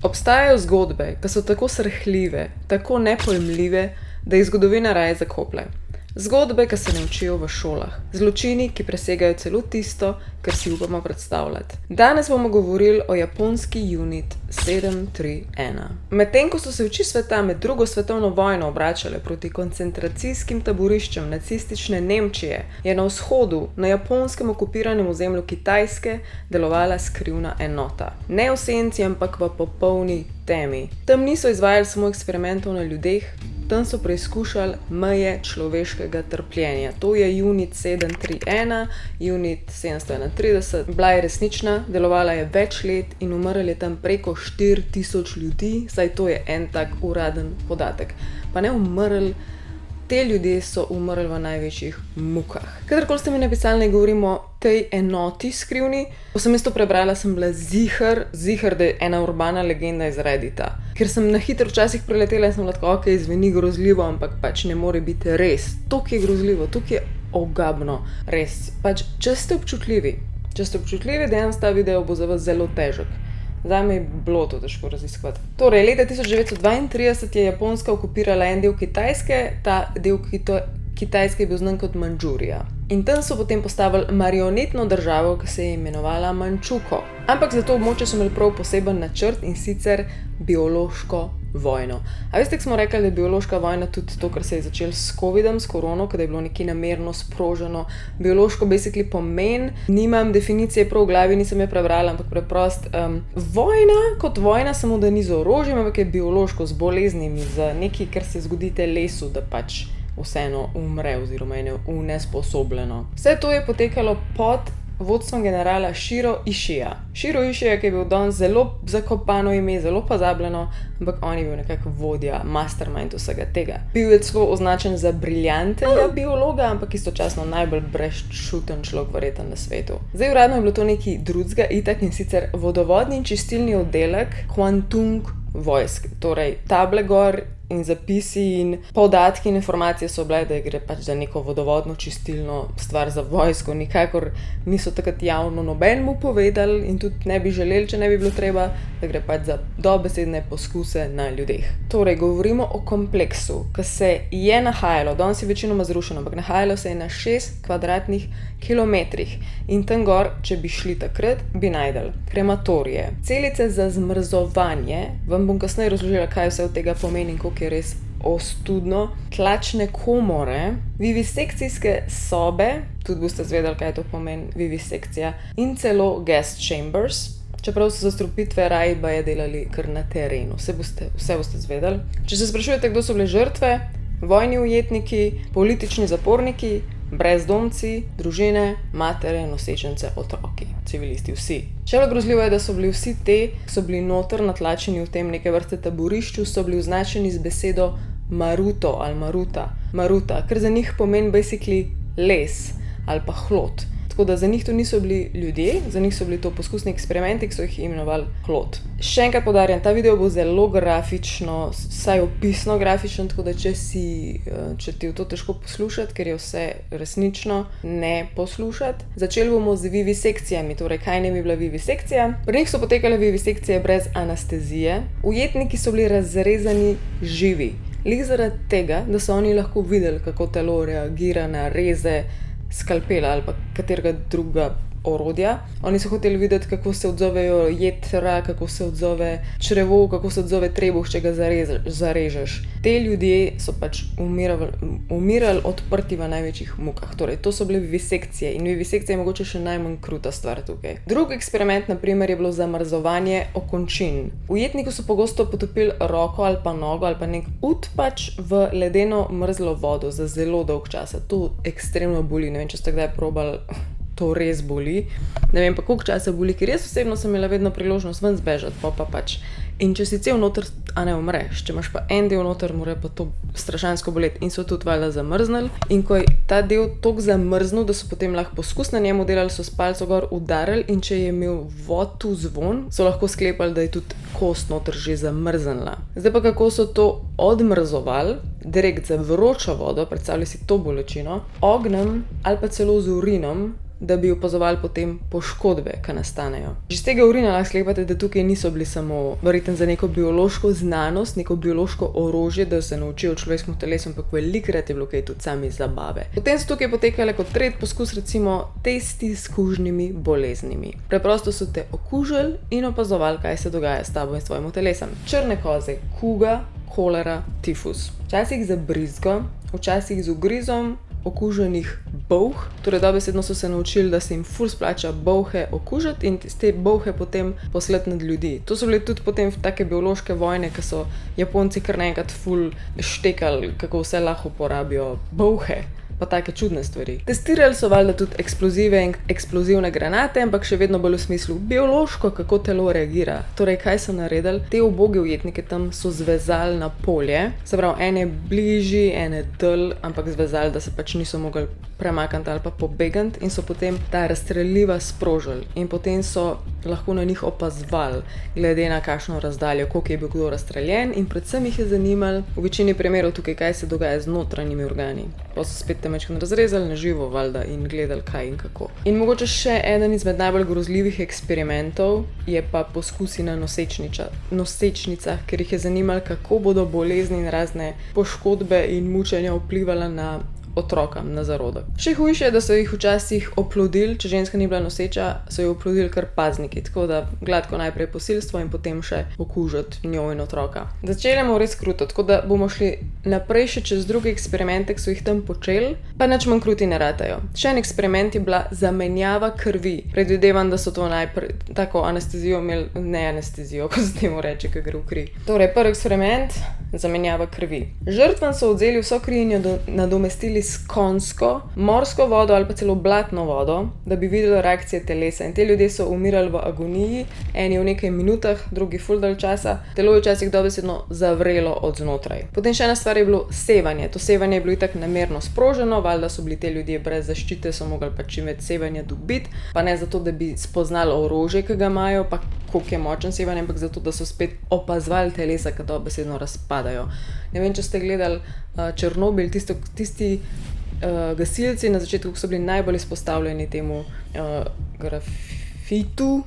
Obstajajo zgodbe, ki so tako srhljive, tako nepojmljive, da jih zgodovina raje zakoplje. Zgodbe, ki se ne učijo v šolah. Zločini, ki presegajo celo tisto, kar si upamo predstavljati. Danes bomo govorili o japonski unit 731. Medtem ko so se oči sveta med drugo svetovno vojno obračale proti koncentracijskim taboriščem nacistične Nemčije, je na vzhodu, na japonskem okupiranem ozemlju Kitajske, delovala skrivna enota. Ne v senci, ampak v popolni temi. Tam niso izvajali samo eksperimentov na ljudeh, tam so preizkušali meje človeškega trpljenja. To je unit 731, unit 731, bila je resnična, delovala je več let in umrlo je tam preko 4000 ljudi, saj to je en tak uraden podatek. Pa ne umrli, te ljudje so umrli v največjih mukah. Kadarkoli ste mi napisali, ne govorimo o tej enoti skrivni, ko sem jaz to prebrala, sem bila ziher, da je ena urbana legenda iz Reddita. Ker sem na hitro včasih preletela in sem bila tako, ok, zveni grozljivo, ampak pač ne more biti res. Tukaj je grozljivo, tukaj je ogabno, res. Pač, če ste občutljivi, danes ta video bo za vas zelo težek. Zame je bilo to težko raziskovati. Torej, leta 1932 je Japonska okupirala en del Kitajske, ta del Kitajske je bil znan kot Mandžurija. In tam so potem postavili marionetno državo, ki se je imenovala Mančuko. Ampak za to območje so imeli prav poseben načrt, in sicer biološko vojno. A veste, ko smo rekli, da je biološka vojna tudi to, kar se je začelo s covidom, s korono, kada je bilo nekje namerno sproženo. Biološko basically pomeni, nimam definicije prav v glavi, nisem je prebrala, ampak preprost, vojna kot vojna, samo da ni z orožjem, ampak je biološko, z boleznimi, z nekaj, kar se zgodi telesu, da pač vseeno umre oziroma je unesposobljeno. Vse to je potekalo pod vodstvom generala Shiro Ishija. Shiro Ishija, ki je bil danes zelo zakopano ime, zelo pozabljeno, ampak on je bil nekako vodja, mastermind vsega tega. Bil je celo označen za briljantnega biologa, ampak istočasno najbolj brezčuten človek verjetno na svetu. Zdaj uradno je bilo to nekaj drugega itak, in sicer vodovodni in čistilni oddelek Kwantung vojsk. Torej, table gor in zapisi in podatki in informacije so bile, da gre pač za neko vodovodno čistilno stvar za vojsko. Nikakor niso takrat javno nobenemu povedali in tudi ne bi želeli, če ne bi bilo treba, da gre pač za dobesedne poskuse na ljudeh. Torej, govorimo o kompleksu, ki se je nahajalo, danes je večinoma zrušeno, ampak nahajalo se je na 6 kvadratnih kilometrih. In tam gor, če bi šli takrat, bi najdeli krematorije, celice za zmrzovanje, vam bom kasneje razložila, kaj vse od tega pomeni in koliko je res ostudno, tlačne komore, vivisekcijske sobe, tudi boste zvedeli, kaj to pomeni vivisekcija, in celo gas chambers, čeprav so zastrupitve rajba je delali kar na terenu. Vse boste zvedeli. Če se sprašujete, kdo so bile žrtve, vojni ujetniki, politični zaporniki, brezdomci, družine, matere, nosečence, otroki, civilisti, vsi. Še bolj grozljivo je, da so bili vsi te, ki so bili noter natlačeni v tem neke vrste taborišču, so bili označeni z besedo Maruto ali Maruta, ker za njih pomeni basically les ali pa hlod. Tako da za njih to niso bili ljudje, za njih so bili to poskusni eksperimenti, ki so jih imenovali hlod. Še enkrat poudarjam, ta video bo zelo grafično, saj opisno grafičen, tako da če ti je to težko poslušati, ker je vse resnično, ne poslušati. Začeli bomo z vivisekcijami, torej kaj ne bi bila vivisekcija. Pri njih so potekale vivisekcije brez anestezije. Ujetniki so bili razrezani živi. Lih zaradi tega, da so oni lahko videli, kako telo reagira na reze, skalpela ali pa katerega drugega orodja. Oni so hoteli videti, kako se odzovejo jetra, kako se odzove črevo, kako se odzove trebuh, če ga zarežeš. Te ljudje so pač umirali odprti v največjih mukah. Torej, to so bile vivisekcije in vivisekcija je mogoče še najmanj kruta stvar tukaj. Drugi eksperiment, na primer, je bilo zamrzovanje okončin. Ujetniku so pogosto potopili roko ali pa nogo ali pa nek ud pač v ledeno mrzlo vodo za zelo dolg čas. To ekstremno boli, ne vem, če ste kdaj probali. To res boli. Ne vem pa, koliko časa boli, ker jaz osebno sem imela vedno priložnost ven zbežati, pa pač. In če si cel noter, a ne umreš, če imaš pa en del noter, mora pa to strašansko boleti. In so tudi valjda zamrznili. In ko je ta del toliko zamrznil, da so potem lahko poskus na njemu delali, so s palco gor udarili in če je imel votu zvon, so lahko sklepali, da je tudi kost noter že zamrznila. Zdaj pa kako so to odmrzovali, direkt za vročo vodo, predstavljaj si to bolečino, ognjem ali pa celo z urinom, da bi opazovali potem poškodbe, ki nastanejo. Že z tega urina lahko sklepate, da tukaj niso bili samo verjetno za neko biološko znanost, neko biološko orožje, da se naučijo človeškemu telesu, ampak velikokrat je bilo kaj tudi sami zabave. Potem so tukaj potekale kot tretji poskus recimo testi s kužnimi boleznimi. Preprosto so te okužili in opazovali, kaj se dogaja s tabo in s tvojim telesom. Črne koze, kuga, kolera, tifus. Včasih z brizgo, včasih z ugrizom okuženih bolh, torej dobesedno so se naučili, da se jim ful splača bolhe okužiti in te bolhe potem poslati nad ljudi. To so bile tudi potem take biološke vojne, ki so Japonci kar naenkrat ful štekali, kako vse lahko uporabijo bolhe. Pa take čudne stvari. Testirali so valjda tudi eksplozive in eksplozivne granate, ampak še vedno bolj v smislu biološko, kako telo reagira. Torej, kaj so naredili? Te uboge ujetnike tam so zvezali na polje, se pravi, ene bližji, ene dol, ampak zvezali, da se pač niso mogli premakniti ali pa pobegati in so potem ta razstreljiva sprožili in potem so lahko na njih opazovali, glede na kakšno razdaljo, koliko je bil kdo razstreljen in predvsem jih je zanimalo v večini primerov tukaj, kaj se dogaja z notranjimi organi. Pa so spet temečkrat razrezali na živo valjda in gledali kaj in kako. In mogoče še eden izmed najbolj grozljivih eksperimentov je pa poskusi na nosečnicah, ker jih je zanimalo, kako bodo bolezni in razne poškodbe in mučenja vplivala na otrokam, na zarodek. Še hujše je, da so jih včasih oplodili, če ženska ni bila noseča, so jo oplodili kar pazniki, tako da gladko najprej posilstvo in potem še okužiti njo in otroka. Začeli bomo res kruto, tako da bomo šli naprej še čez druge eksperimente, ki so jih tam počeli, pa nič manj kruti ne ratajo. Še en eksperiment je bila zamenjava krvi. Predvidevam, da so to najprej tako anestezijo imeli, ne anestezijo, ko se temu reče, ki gre v kri. Torej, prvi eksperiment, zamenjava krvi. Žrtvam so vzeli vso kri in jo nadomestili s konjsko, morsko vodo ali pa celo blatno vodo, da bi videli reakcije telesa. In te ljudje so umirali v agoniji, eni v nekaj minutah, drugi ful dalj časa. Telo je včasih dobesedno zavrelo od znotraj. Potem še ena stvar je bilo sevanje. To sevanje je bilo itak namerno sproženo, valjda so bili te ljudje brez zaščite, so mogli pač čim več sevanja dobiti, pa ne zato, da bi spoznali orožje, ki ga imajo, pa koliko je močen sevanje, ampak zato, da so spet opazovali telesa, ki dobesedno razpadajo. Ne vem, če ste gledali Černobil, tisti gasilci na začetku, ko so bili najbolj izpostavljeni temu grafitu,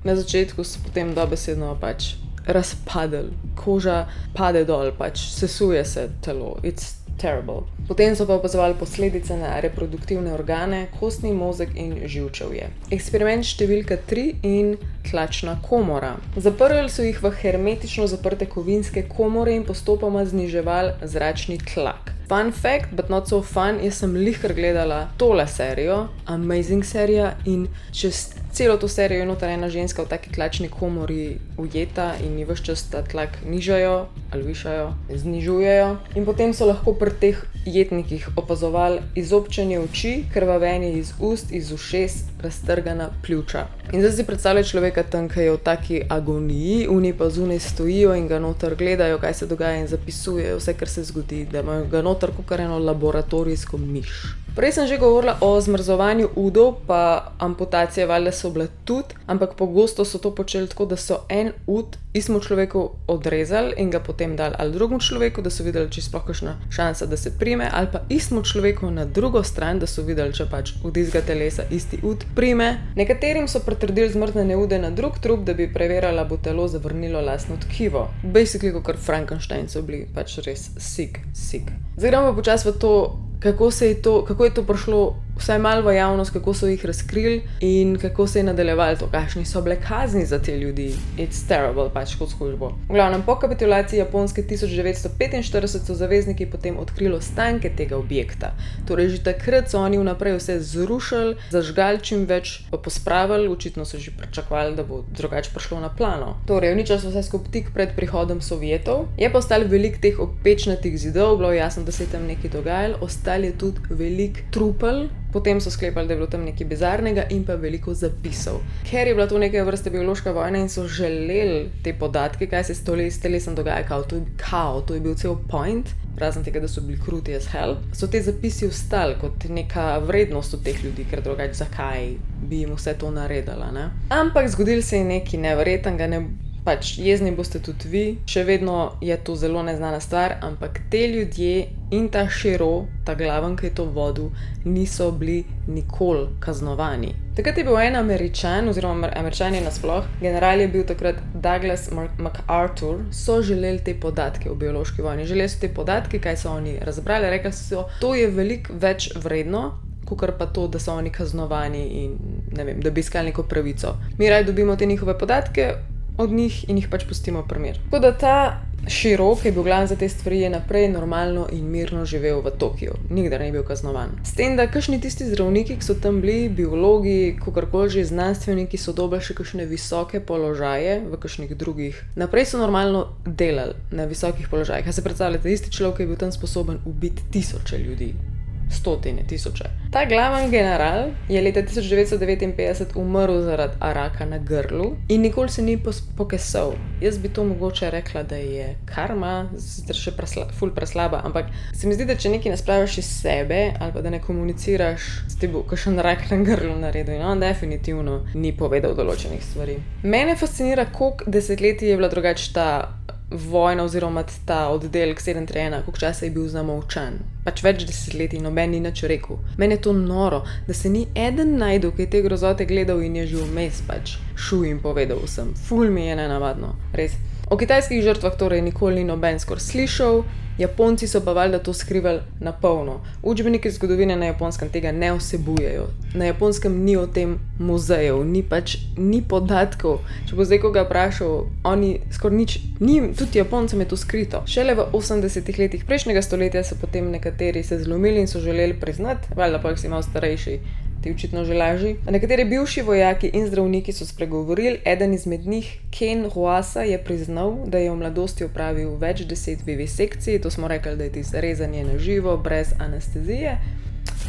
na začetku so potem dobesedno pač razpadli. Koža pade dol, pač sesuje se telo. It's terrible. Potem so pa opazovali posledice na reproduktivne organe, kostni mozeg in živčevje. Eksperiment številka 3 in tlačna komora. Zaprli so jih v hermetično zaprte kovinske komore in postopoma zniževali zračni tlak. Fun fact, but not so fun, jaz sem lihkar gledala tole serijo, amazing serija, in čez celo to serijo je noter ena ženska v taki tlačni komori ujeta in ji ves čas ta tlak nižajo ali višajo, znižujejo. In potem so lahko pri teh jetnikih opazovali izobčenje oči, krvavenje iz ust, iz ušes, raztrgana pljuča. In zdaj si predstavljaj človeka tam, ki je v taki agoniji, oni pa zunaj stojijo in ga noter gledajo, kaj se dogaja in zapisujejo vse, kar se zgodi, da imajo ga noter kakor eno laboratorijsko miš. Prej sem že govorila o zmrzovanju udov, pa amputacije valjda so bile tudi, ampak pogosto so to počeli tako, da so en ud istemu človeku odrezali in ga potem dali ali drugemu človeku, da so videli, če je sploh kakšna šansa, da se prime, ali pa istemu človeku na drugo stran, da so videli, če pač od istega telesa isti ud prime. Nekaterim so pritrdili zmrznjene ude na drug trup, da bi preverjala, bo telo zavrnilo lastno tkivo. Basically, kot Frankenstein so bili pač res sick. Zdaj gremo pa počasi v to, kako je to prišlo vsaj malo v javnost, kako so jih razkrili in kako se je nadaljevalo to, kakšni so bile kazni za te ljudi. It's terrible, pač kot službo. V glavnem, po kapitulaciji Japonske 1945 so zavezniki potem odkrili ostanke tega objekta. Torej, že takrat so oni vnaprej vse zrušili, zažgali čim več, pa pospravili, očitno so že pričakovali, da bo drugače prišlo na plano. Torej, uničili so vse skupaj tik pred prihodom Sovjetov. Je pa ostalo veliko teh opečnatih zidov, bilo je jasno, da se je tam nekaj dogajalo, ostalo je tudi veliko trupel. Potem so sklepali, da je bilo tam nekaj bizarnega in pa veliko zapisov. Ker je bila to neke vrste biološka vojna in so želeli te podatke, kaj se s telesom dogaja, to je bil cel point, razen tega, da so bili kruti as hell, so te zapisi ostali kot neka vrednost od teh ljudi, ker drugače zakaj bi jim vse to naredila, ne? Ampak zgodilo se je nekaj neverjetnega, pač jezni boste tudi vi, še vedno je to zelo neznana stvar, ampak te ljudje in ta Shiro, ta glaven, ki je to vodil, niso bili nikoli kaznovani. Takrat je bil en Američan, oziroma Američani nasploh, general je bil takrat Douglas MacArthur, so želeli te podatke o biološki vojni. Želeli so te podatke, kaj so oni razbrali, rekli so, to je veliko več vredno, kakor pa to, da so oni kaznovani in ne vem, da bi iskali neko pravico. Mi raje dobimo te njihove podatke od njih in jih pač pustimo primer. Tako da ta Shiro, ki je bil glavni za te stvari, je naprej normalno in mirno živel v Tokiu. Nikdar ni bil kaznovan. S tem, da kakšni tisti zdravniki, ki so tam bili, biologi, kakorkoli že znanstveniki, so dobili še kakšne visoke položaje v kakšnih drugih. Naprej so normalno delali na visokih položajih. A se predstavljate, isti človek je bil tam sposoben ubiti tisoče ljudi. Stotine, tisoče. Ta glaven general je leta 1959 umrl zaradi raka na grlu in nikoli se ni pokesal. Jaz bi to mogoče rekla, da je karma, sicer še ful preslaba, ampak se mi zdi, da če nekaj ne spraviš iz sebe ali pa da ne komuniciraš, ti bo kakšen rak na grlu naredil in on definitivno ni povedal določenih stvari. Mene fascinira, koliko desetletij je bila drugače ta vojna oziroma ta oddelek 731, koliko časa je bil zamolčan. Pač več desetletij, noben ni nič rekel. Meni je to noro, da se ni eden najdel, ki je te grozote gledal in je že vmes pač šel in povedal vsem. Ful mi je nenavadno, res. O kitajskih žrtvah torej nikoli ni noben skoraj slišal, Japonci so pa valjda to skrivali na polno. Učbeniki zgodovine na Japonskem tega ne vsebujejo. Na Japonskem ni o tem muzejev, ni podatkov. Če bo zdaj koga vprašal, oni skoraj nič, tudi Japoncem je to skrito. Šele v 80-ih letih prejšnjega stoletja so potem nekateri se zlomili in so želeli priznati, valjda pa si malo starejši, ti očitno že laži. Nekateri bivši vojaki in zdravniki so spregovorili, eden izmed njih, Ken Ruasa, je priznal, da je v mladosti opravil več 10 vivisekcij, to smo rekli, da je tisto rezanje na živo, brez anestezije,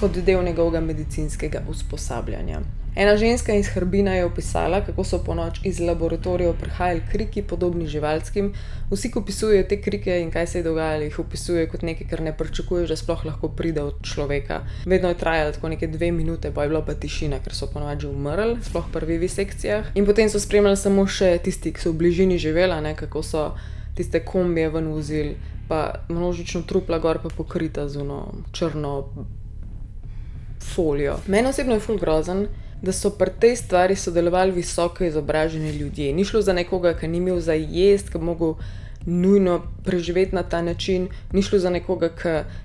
kot del njegovega medicinskega usposabljanja. Ena ženska iz Harbina je opisala, kako so ponoč iz laboratorijev prihajali kriki, podobni živalskim. Vsi, ki opisujejo te krike in kaj se je dogajalo, jih opisujejo kot nekaj, kar ne pričakuješ, da sploh lahko pride od človeka. Vedno je trajalo tako neke 2 minute, pa je bila pa tišina, ker so ponovadi že umrli, sploh pri vivisekcijah. In potem so spremljali samo še tisti, ki so v bližini živela, kako so tiste kombije ven vozili, pa množično trupla gor pa pokrita z črno folijo. Meni osebno je ful grozen, da so pri tej stvari sodelovali visoko izobraženi ljudje. Ni šlo za nekoga, ki ni imel za jesti, ki bi mogel nujno preživeti na ta način. Ni šlo za nekoga,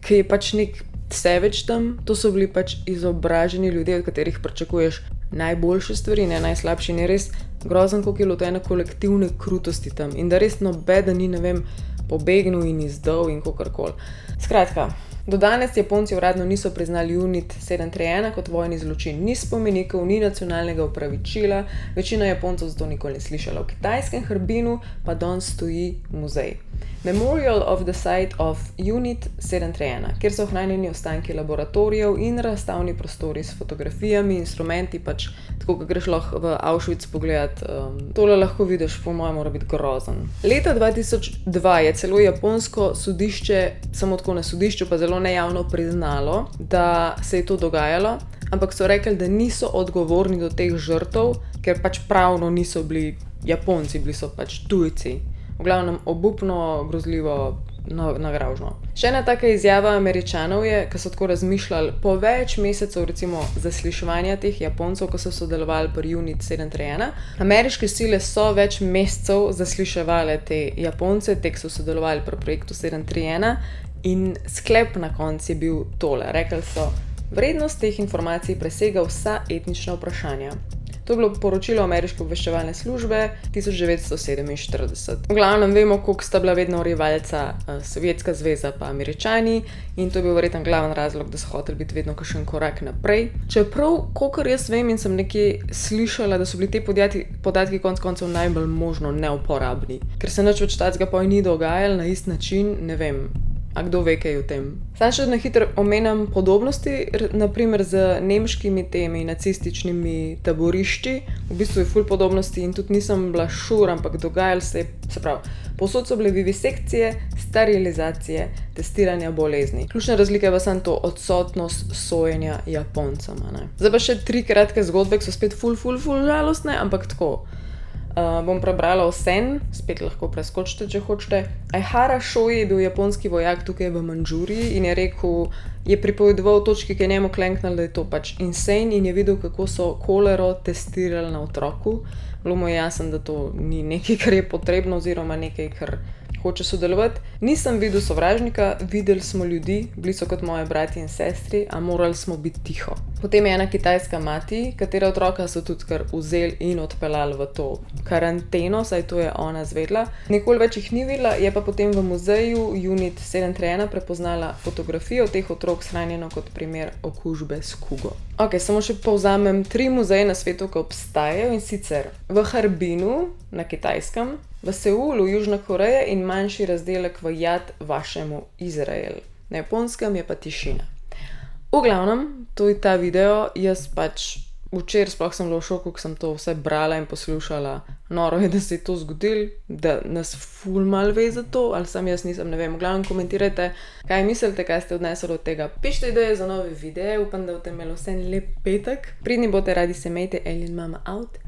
ki je pač nek savage tam. To so bili pač izobraženi ljudje, od katerih pričakuješ najboljše stvari, ne najslabše. In je res grozen, koliko je bilo to ene kolektivne krutosti tam. In da res nobeden ni, pobegnil in izdal in kakorkoli. Skratka, do danes Japonci uradno niso priznali Unit 731 kot vojni zločin. Ni spomenikov, ni nacionalnega opravičila, večina Japoncev zato nikoli ni slišala. V kitajskem Harbinu pa danes stoji muzej. Memorial of the Site of Unit 731, kjer so ohranjeni ostanki laboratorijev in razstavni prostori s fotografijami, instrumenti, pač tako, ko greš lahko v Auschwitz pogledat, tole lahko vidiš, po mojem mora biti grozen. Leta 2002 je celo japonsko sodišče, samo tako na sodišču, pa zelo nejavno priznalo, da se je to dogajalo, ampak so rekli, da niso odgovorni do teh žrtev, ker pač pravno niso bili Japonci, bili so pač tujci. V glavnem obupno, grozljivo, nagraužno. Še ena taka izjava Američanov je, ki so tako razmišljali po več mesecev recimo zasliševanja teh Japoncev, ko so sodelovali pri Unit 731. Ameriške sile so več mesecev zasliševali te Japonce, te, ki so sodelovali pri projektu 731 in sklep na koncu je bil tole. Rekli so, vrednost teh informacij presega vsa etnična vprašanja. To je bilo poročilo ameriške obveščevalne službe 1947. V glavnem vemo, koliko sta bila vedno rivalca Sovjetska zveza pa Američani in to je bil verjetno glaven razlog, da so hoteli biti vedno kakšen korak naprej. Čeprav, kolikor jaz vem in sem nekje slišala, da so bili te podatki konec koncev najbolj možno neuporabni, ker se nič več takega pa ni dogajalo na isti način, ne vem. A kdo ve kaj o tem? Sam še na hitro omenjam podobnosti, naprimer z nemškimi temi nacističnimi taborišči. V bistvu je ful podobnosti in tudi nisem bila šur, ampak dogajalo se pravi, povsod so bile vivisekcije, sterilizacije, testiranja bolezni. Ključna razlika je pa samo to odsotnost sojenja Japoncem. Zdaj pa še 3 kratke zgodbe, ki so spet ful žalostne, ampak tako. Bom prebrala Sen, spet lahko preskočite, če hočete. Aihara Shoji je bil japonski vojak tukaj v Mandžuriji in je rekel, je pripovedoval o točki, ki je njemu klenknila, da je to pač insane, in je videl, kako so kolero testirali na otroku. Bilo mu je jasno, da to ni nekaj, kar je potrebno, oziroma nekaj, kar hoče sodelovati. Nisem videl sovražnika, videli smo ljudi, bili so kot moji bratje in sestri, a morali smo biti tiho. Potem je ena kitajska mati, katera otroka so tudi kar vzeli in odpeljali v to karanteno, saj to je ona zvedla. Nikoli več jih ni videla, je pa potem v muzeju Unit 731 prepoznala fotografijo teh otrok shranjeno kot primer okužbe s kugo. Ok, samo še povzamem 3 muzeje na svetu, ki obstajajo, in sicer v Harbinu na Kitajskem, v Seulu, Južna Koreja, in manjši razdelek v Jad Vašemu, Izrael. Na Japonskem je pa tišina. V glavnem, to je ta video. Jaz pač včeraj sploh sem bila v šoku, ko sem to vse brala in poslušala. Noro je, da se je to zgodilo, da nas ful mal ve za to, ali sam jaz nisem, ne vem. V glavnem komentirajte, kaj mislite, kaj ste odnesli od tega. Pišite ideje za nove videe, upam, da boste imeli vse en lep petek. Pridni bote, radi se imejte, Alien Mama out.